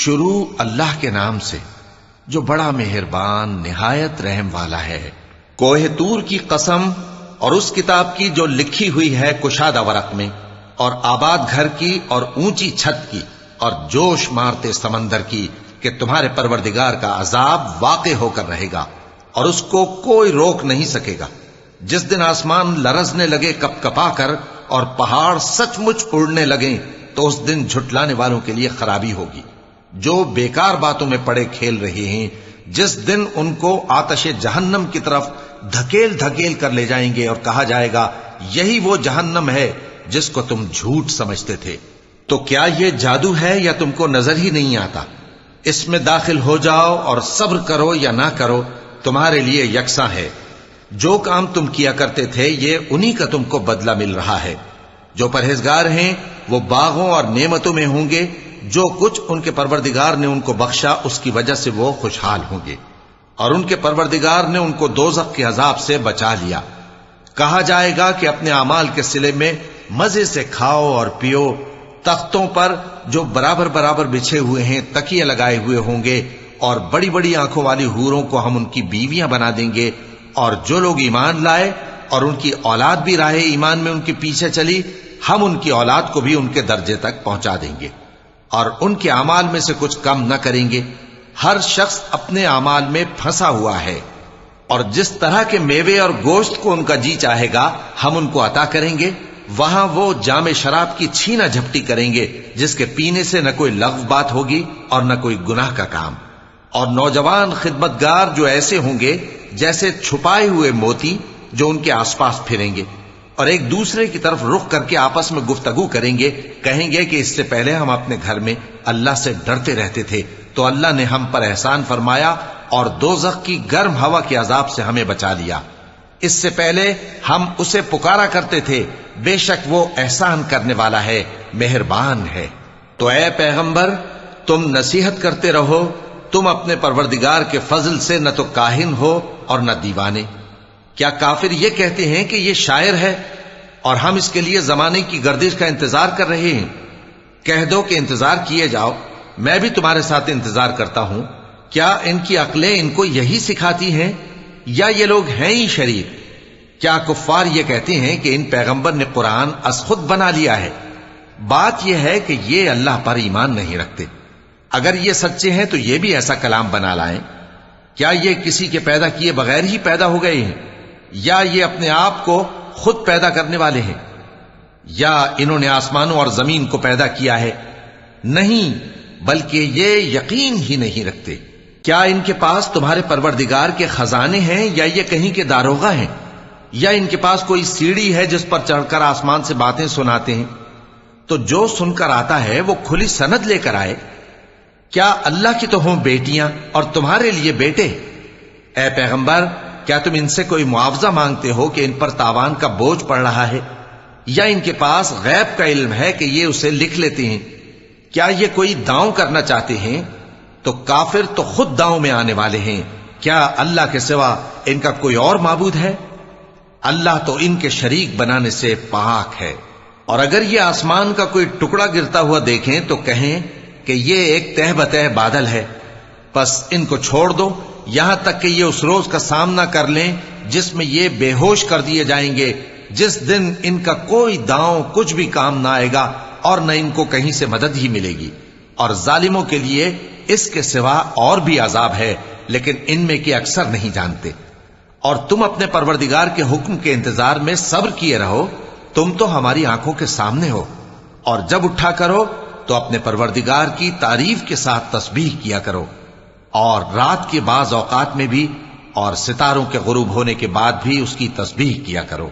شروع اللہ کے نام سے جو بڑا مہربان نہایت رحم والا ہے۔ کوہ طور کی قسم اور اس کتاب کی جو لکھی ہوئی ہے کشادہ ورق میں، اور آباد گھر کی اور اونچی چھت کی، اور جوش مارتے سمندر کی کہ تمہارے پروردگار کا عذاب واقع ہو کر رہے گا اور اس کو کوئی روک نہیں سکے گا۔ جس دن آسمان لرزنے لگے کپ کپا کر اور پہاڑ سچ مچ اڑنے لگیں تو اس دن جھٹلانے والوں کے لیے خرابی ہوگی، جو بیکار باتوں میں پڑے کھیل رہے ہیں۔ جس دن ان کو آتش جہنم کی طرف دھکیل دھکیل کر لے جائیں گے اور کہا جائے گا یہی وہ جہنم ہے جس کو تم جھوٹ سمجھتے تھے۔ تو کیا یہ جادو ہے یا تم کو نظر ہی نہیں آتا؟ اس میں داخل ہو جاؤ اور صبر کرو یا نہ کرو تمہارے لیے یکساں ہے۔ جو کام تم کیا کرتے تھے یہ انہی کا تم کو بدلہ مل رہا ہے۔ جو پرہیزگار ہیں وہ باغوں اور نعمتوں میں ہوں گے، جو کچھ ان کے پروردگار نے ان کو بخشا اس کی وجہ سے وہ خوشحال ہوں گے، اور ان کے پروردگار نے ان کو دوزخ کے عذاب سے بچا لیا۔ کہا جائے گا کہ اپنے اعمال کے صلے میں مزے سے کھاؤ اور پیو، تختوں پر جو برابر برابر بچھے ہوئے ہیں تکیے لگائے ہوئے ہوں گے، اور بڑی بڑی آنکھوں والی حوروں کو ہم ان کی بیویاں بنا دیں گے۔ اور جو لوگ ایمان لائے اور ان کی اولاد بھی راہ ایمان میں ان کے پیچھے چلی، ہم ان کی اولاد کو بھی ان کے درجے تک پہنچا دیں گے اور ان کے اعمال میں سے کچھ کم نہ کریں گے۔ ہر شخص اپنے اعمال میں پھنسا ہوا ہے، اور جس طرح کے میوے اور گوشت کو ان کا جی چاہے گا ہم ان کو عطا کریں گے۔ وہاں وہ جام شراب کی چھینا جھپٹی کریں گے جس کے پینے سے نہ کوئی لغو بات ہوگی اور نہ کوئی گناہ کا کام۔ اور نوجوان خدمتگار جو ایسے ہوں گے جیسے چھپائے ہوئے موتی جو ان کے آس پاس پھریں گے، اور ایک دوسرے کی طرف رخ کر کے آپس میں گفتگو کریں گے، کہیں گے کہ اس سے پہلے ہم اپنے گھر میں اللہ سے ڈرتے رہتے تھے تو اللہ نے ہم پر احسان فرمایا اور دوزخ کی گرم ہوا کے عذاب سے ہمیں بچا لیا۔ اس سے پہلے ہم اسے پکارا کرتے تھے، بے شک وہ احسان کرنے والا ہے، مہربان ہے۔ تو اے پیغمبر تم نصیحت کرتے رہو، تم اپنے پروردگار کے فضل سے نہ تو کاہن ہو اور نہ دیوانے۔ کیا کافر یہ کہتے ہیں کہ یہ شاعر ہے اور ہم اس کے لیے زمانے کی گردش کا انتظار کر رہے ہیں؟ کہہ دو کہ انتظار کیے جاؤ، میں بھی تمہارے ساتھ انتظار کرتا ہوں۔ کیا ان کی عقلیں ان کو یہی سکھاتی ہیں یا یہ لوگ ہیں ہی شریر؟ کیا کفار یہ کہتے ہیں کہ ان پیغمبر نے قرآن از خود بنا لیا ہے؟ بات یہ ہے کہ یہ اللہ پر ایمان نہیں رکھتے۔ اگر یہ سچے ہیں تو یہ بھی ایسا کلام بنا لائیں۔ کیا یہ کسی کے پیدا کیے بغیر ہی پیدا ہو گئے ہیں، یا یہ اپنے آپ کو خود پیدا کرنے والے ہیں، یا انہوں نے آسمانوں اور زمین کو پیدا کیا ہے؟ نہیں، بلکہ یہ یقین ہی نہیں رکھتے۔ کیا ان کے پاس تمہارے پروردگار کے خزانے ہیں یا یہ کہیں کے داروغہ ہیں، یا ان کے پاس کوئی سیڑھی ہے جس پر چڑھ کر آسمان سے باتیں سناتے ہیں؟ تو جو سن کر آتا ہے وہ کھلی سند لے کر آئے۔ کیا اللہ کی تو ہوں بیٹیاں اور تمہارے لیے بیٹے؟ اے پیغمبر کیا تم ان سے کوئی معاوضہ مانگتے ہو کہ ان پر تاوان کا بوجھ پڑ رہا ہے، یا ان کے پاس غیب کا علم ہے کہ یہ اسے لکھ لیتے ہیں؟ کیا یہ کوئی داؤں کرنا چاہتے ہیں؟ تو کافر تو خود داؤں میں آنے والے ہیں۔ کیا اللہ کے سوا ان کا کوئی اور معبود ہے؟ اللہ تو ان کے شریک بنانے سے پاک ہے۔ اور اگر یہ آسمان کا کوئی ٹکڑا گرتا ہوا دیکھیں تو کہیں کہ یہ ایک تہ بتہ بادل ہے، پس ان کو چھوڑ دو یہاں تک کہ یہ اس روز کا سامنا کر لیں جس میں یہ بے ہوش کر دیے جائیں گے، جس دن ان کا کوئی داؤں کچھ بھی کام نہ آئے گا اور نہ ان کو کہیں سے مدد ہی ملے گی۔ اور ظالموں کے لیے اس کے سوا اور بھی عذاب ہے، لیکن ان میں کے اکثر نہیں جانتے۔ اور تم اپنے پروردگار کے حکم کے انتظار میں صبر کیے رہو، تم تو ہماری آنکھوں کے سامنے ہو۔ اور جب اٹھا کرو تو اپنے پروردگار کی تعریف کے ساتھ تسبیح کیا کرو، اور رات کے بعض اوقات میں بھی اور ستاروں کے غروب ہونے کے بعد بھی اس کی تسبیح کیا کرو۔